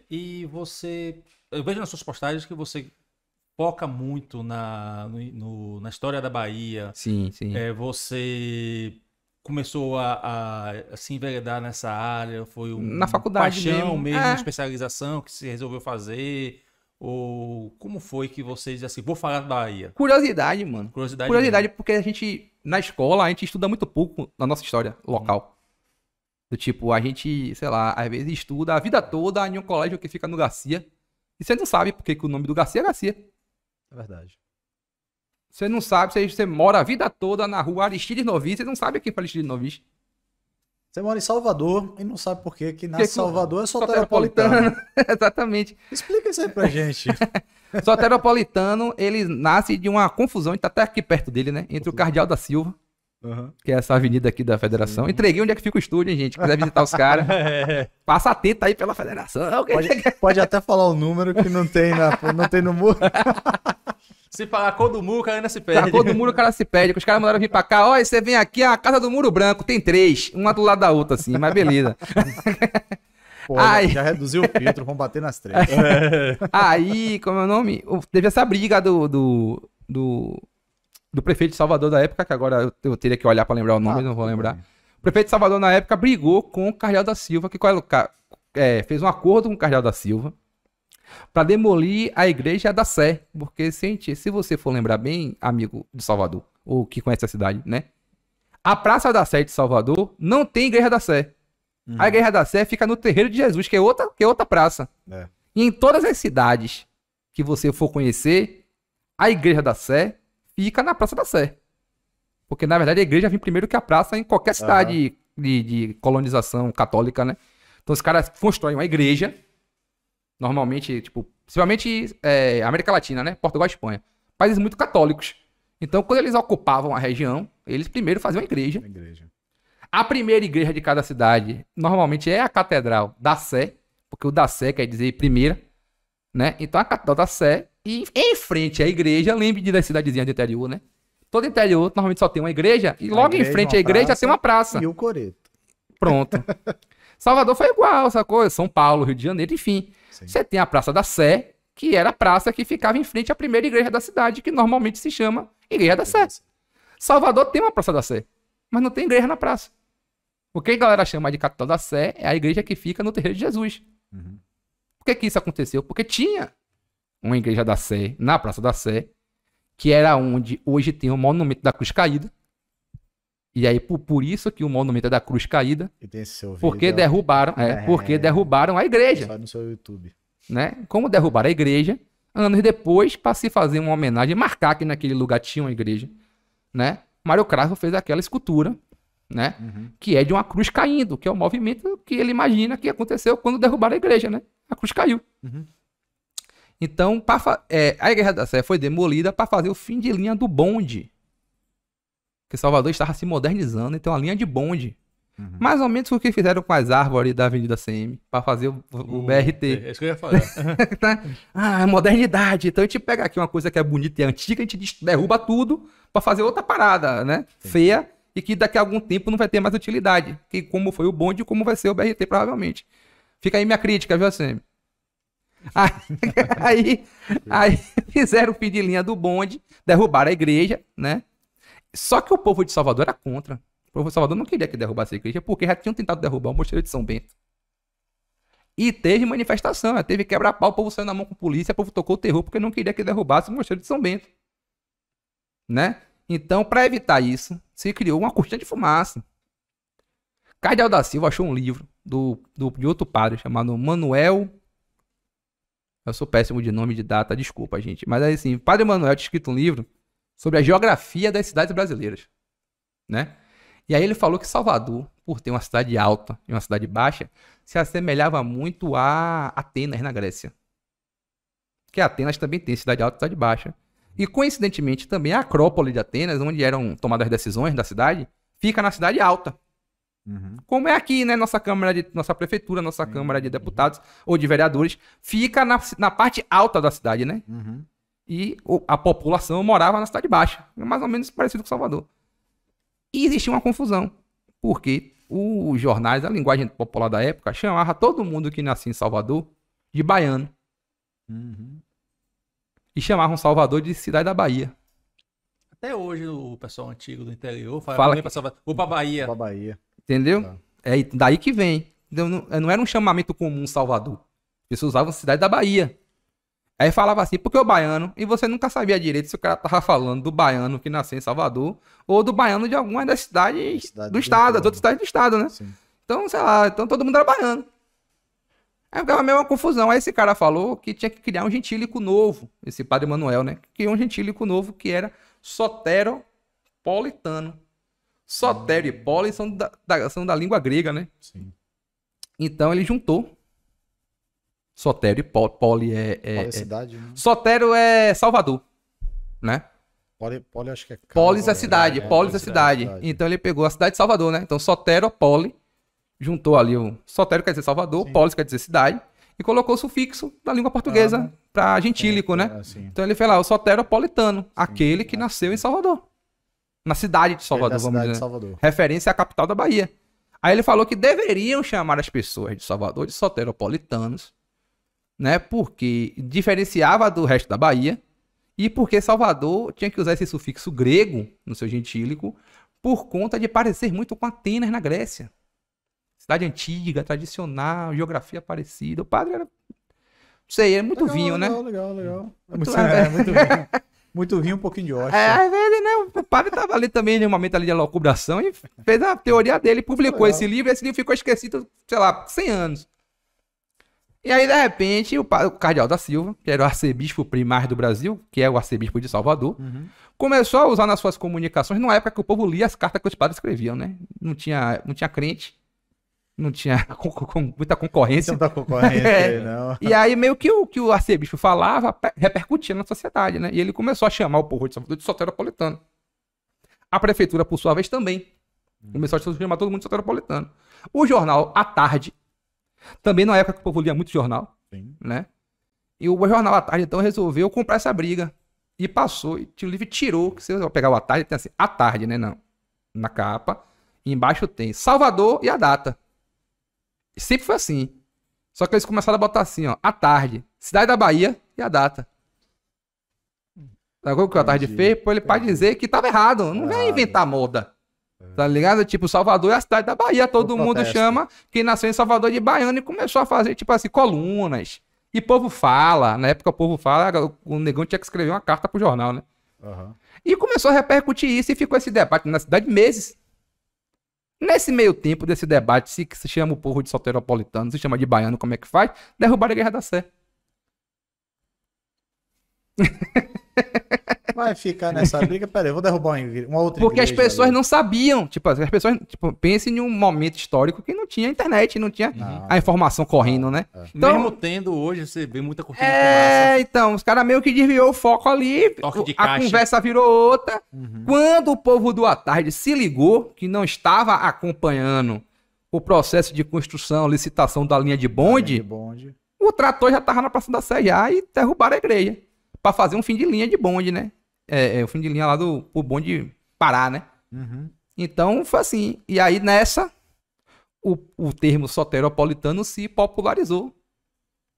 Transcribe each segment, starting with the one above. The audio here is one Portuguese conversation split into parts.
E você... Eu vejo nas suas postagens que você foca muito na história da Bahia. Sim, sim. Você começou a se enveredar nessa área, foi Na uma faculdade paixão mesmo, uma É. especialização que você resolveu fazer? Ou como foi que você disse assim, vou falar da Bahia? Curiosidade, mano. Curiosidade Curiosidade mesmo. porque a gente, na escola, a gente estuda muito pouco na nossa história local. Do tipo, a gente, sei lá, às vezes estuda a vida toda em um colégio que fica no Garcia. E você não sabe porque que o nome do Garcia é Garcia. É verdade. Você não sabe, você mora a vida toda na rua Aristides Novis, você não sabe quem foi Aristides Novis. Você mora em Salvador e não sabe por que que Que nasce que- Salvador é Soteropolitano. soteropolitano. Exatamente. Explica isso aí pra gente. Soteropolitano, ele nasce de uma confusão, a gente tá até aqui perto dele, né? Entre o Cardeal da Silva, Uhum. que é essa avenida aqui da Federação. Entreguei onde é que fica o estúdio, hein, gente? Quiser visitar os caras, passa atento aí pela Federação. Pode até falar o número que não tem, não tem no muro. Se falar a cor do muro, o cara ainda se Na perde. cor do muro o cara se perde, que os caras mandaram vir pra cá. Olha, você vem aqui, a Casa do Muro Branco, tem 3, uma do lado da outra, assim, mas beleza. Pô, Ai. já reduziu o filtro, vamos bater nas 3. Aí, como é o nome? Teve essa briga do prefeito de Salvador da época, que agora eu teria que olhar pra lembrar o nome, não vou lembrar. O prefeito de Salvador na época brigou com o Cardeal da Silva, que fez um acordo com o Cardeal da Silva pra demolir a igreja da Sé. Porque, se você for lembrar bem, amigo de Salvador, ou que conhece a cidade, né? A Praça da Sé de Salvador não tem igreja da Sé. A igreja da Sé fica no Terreiro de Jesus, que é outra praça. É. E em todas as cidades que você for conhecer, a igreja da Sé fica na Praça da Sé. Porque, na verdade, a igreja vem primeiro que a praça em qualquer cidade de colonização católica, né? Então, os caras constroem uma igreja, normalmente, tipo, principalmente América Latina, né? Portugal e Espanha. Países muito católicos. Então, quando eles ocupavam a região, eles primeiro faziam uma igreja. A primeira igreja de cada cidade, normalmente, é a Catedral da Sé, porque o da Sé quer dizer primeira, né? Então, a Catedral da Sé, e em frente à igreja, lembre das cidadezinhas do interior, né? Todo interior, normalmente, só tem uma igreja, e logo em frente à igreja tem uma praça. E o coreto. Pronto. Salvador foi igual, essa coisa. São Paulo, Rio de Janeiro, enfim. Sim. Você tem a Praça da Sé, que era a praça que ficava em frente à primeira igreja da cidade, que normalmente se chama Igreja da Sé. Salvador tem uma Praça da Sé, mas não tem igreja na praça. O que a galera chama de Catedral da Sé é a igreja que fica no Terreiro de Jesus. Por que isso aconteceu? Porque tinha uma igreja da Sé na Praça da Sé, que era onde hoje tem o monumento da Cruz Caída. E aí, por isso que o monumento é da Cruz Caída, E tem esse seu vídeo. porque derrubaram a igreja, Só no seu YouTube. né? Como derrubaram a igreja, anos depois, para se fazer uma homenagem, marcar que naquele lugar tinha uma igreja, né? Mário Cravo fez aquela escultura, né? Que é de uma cruz caindo, que é o movimento que ele imagina que aconteceu quando derrubaram a igreja, né? A cruz caiu. Então, a Igreja da Sé foi demolida para fazer o fim de linha do bonde. Porque Salvador estava se modernizando, então a linha de bonde. Mais ou menos o que fizeram com as árvores da Avenida CM, para fazer o BRT. É isso que eu ia falar. Modernidade. Então a gente pega aqui uma coisa que é bonita e antiga, a gente derruba tudo para fazer outra parada, né? Feia, e que daqui a algum tempo não vai ter mais utilidade. Que como foi o bonde e como vai ser o BRT, provavelmente. Fica aí minha crítica, viu, assim? Aí fizeram o fim de linha do bonde, derrubaram a igreja, né? Só que o povo de Salvador era contra. O povo de Salvador não queria que derrubasse a igreja, porque já tinham tentado derrubar o Mosteiro de São Bento. E teve manifestação, teve quebra-pau, o povo saiu na mão com a polícia, o povo tocou o terror porque não queria que derrubasse o Mosteiro de São Bento. Né? Então, para evitar isso, se criou uma cortina de fumaça. Cardeal da Silva achou um livro de outro padre chamado Manuel. Eu sou péssimo de nome e de data, desculpa, gente. Mas aí, assim, Padre Manuel tinha escrito um livro sobre a geografia das cidades brasileiras, né? E aí ele falou que Salvador, por ter uma cidade alta e uma cidade baixa, se assemelhava muito a Atenas, na Grécia. Porque Atenas também tem cidade alta e cidade baixa. E, coincidentemente, também a Acrópole de Atenas, onde eram tomadas as decisões da cidade, fica na cidade alta. Como é aqui, né? Nossa prefeitura, nossa Câmara de Deputados ou de Vereadores, fica na parte alta da cidade, né? E a população morava na cidade baixa. É mais ou menos parecido com Salvador. E existia uma confusão. Porque os jornais, a linguagem popular da época, chamava todo mundo que nascia em Salvador de baiano. Uhum. E chamavam Salvador de Cidade da Bahia. Até hoje o pessoal antigo do interior Fala vou pra Bahia. Pra Bahia. Entendeu? Tá. É daí que vem. Não era um chamamento comum Salvador. As pessoas usavam Cidade da Bahia. Aí falava assim, porque o baiano, e você nunca sabia direito se o cara tava falando do baiano que nasceu em Salvador ou do baiano de alguma das cidades do estado, das outras cidades do estado, né? Sim. Então, sei lá, então todo mundo era baiano. Aí ficava meio uma confusão. Aí esse cara falou que tinha que criar um gentílico novo, esse padre Manuel, né? Criou um gentílico novo que era soteropolitano. Sotério e poli são da língua grega, né? Sim. Então ele juntou. Sotério e poli Qual é a cidade, né? Sotério é Salvador, né? Poli acho que é casa, Polis é cidade, Polis é cidade. cidade. Então ele pegou a cidade de Salvador, né? Então Soteropoli, juntou ali o Sotério quer dizer Salvador, Sim. Polis quer dizer cidade, e colocou o sufixo da língua portuguesa para gentílico, né? Sim. Então ele fez lá o Soteropolitano, aquele que nasceu em Salvador. Na cidade de Salvador, Da vamos cidade dizer. de Salvador. Referência à capital da Bahia. Aí ele falou que deveriam chamar as pessoas de Salvador de soteropolitanos, né? Porque diferenciava do resto da Bahia e porque Salvador tinha que usar esse sufixo grego no seu gentílico por conta de parecer muito com Atenas na Grécia. Cidade antiga, tradicional, geografia parecida. O padre era, não sei, é muito Legal, vinho, legal, né? Legal. É Muito- muito vinho. Muito vinho, um pouquinho de hóstia. Às vezes, né? O padre tava ali também no momento ali de locubração e fez a teoria dele, publicou Legal. esse livro ficou esquecido, sei lá, 100 anos. E aí, de repente, o cardeal da Silva, que era o arcebispo primário do Brasil, que é o arcebispo de Salvador, Uhum. começou a usar nas suas comunicações, numa época que o povo lia as cartas que os padres escreviam, né? Não tinha crente, não tinha muita concorrência. Tanta concorrência aí, não. E aí, meio que o arcebispo falava, repercutia na sociedade, né? E ele começou a chamar o povo de Salvador de soteropolitano. A prefeitura, por sua vez, também. Começou a chamar todo mundo de soteropolitano. O jornal À Tarde, também na época que o povo lia muito jornal, Sim. né? E o jornal À Tarde, então, resolveu comprar essa briga. E passou, e o livro tirou, que se você pegar o À Tarde, tem assim, À Tarde, né? Na capa. E embaixo tem Salvador e a data. E sempre foi assim. Só que eles começaram a botar assim, ó, À Tarde, Cidade da Bahia e a data. Sabe o que o À Tarde Entendi. fez? Pô, ele pode dizer que tava errado. Não vem Errado. inventar moda. Tá ligado? Tipo, Salvador é a cidade da Bahia. Todo O mundo protesto. chama quem nasceu em Salvador de baiano e começou a fazer, tipo assim, colunas. E povo fala. Na época o povo fala, o negão tinha que escrever uma carta pro jornal, né? Aham. E começou a repercutir isso e ficou esse debate na cidade meses. Nesse meio tempo desse debate, se chama o povo de soteropolitano, se chama de baiano, como é que faz? Derrubaram a Guerra da Sé. Vai ficar nessa briga. Pera aí, eu vou derrubar uma outra Porque as igreja pessoas ali. não sabiam. Tipo, as pessoas, tipo, pensem em um momento histórico que não tinha internet, não tinha Não. a informação correndo, né? Então- Mesmo tendo hoje, você vê muita cortina de É, então, os caras meio que desviou o foco ali, Toque de a caixa. conversa virou outra. Uhum. Quando o povo do À Tarde se ligou que não estava acompanhando o processo de construção, licitação da linha de bonde, De bonde. o trator já estava na Praça da Sé já e derrubaram a igreja para fazer um fim de linha de bonde, né? O fim de linha lá do bonde parar, né? Uhum. Então foi assim. E aí nessa, o termo soteropolitano se popularizou.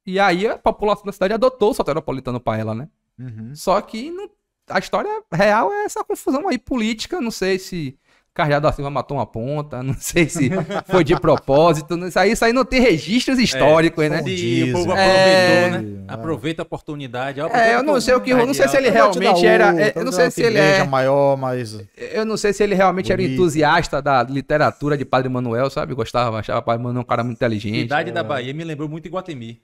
E aí a população da cidade adotou o soteropolitano para ela, né? Uhum. Só que a história real é essa confusão aí política. Não sei se Cardeal da Silva matou uma ponta, não sei se foi de propósito. Isso aí não tem registros históricos, né? Se o povo É. aproveitou, né? Aproveita a oportunidade. Ó, Eu não sei o que, eu não sei se ele Cardeal realmente da era, Urca, eu não sei se ele igreja é, maior, mas eu não sei se ele realmente era um Bonito. entusiasta da literatura de Padre Manuel, sabe? Gostava, achava Padre Manuel um cara muito inteligente. Cidade da Bahia me lembrou muito Iguatemi.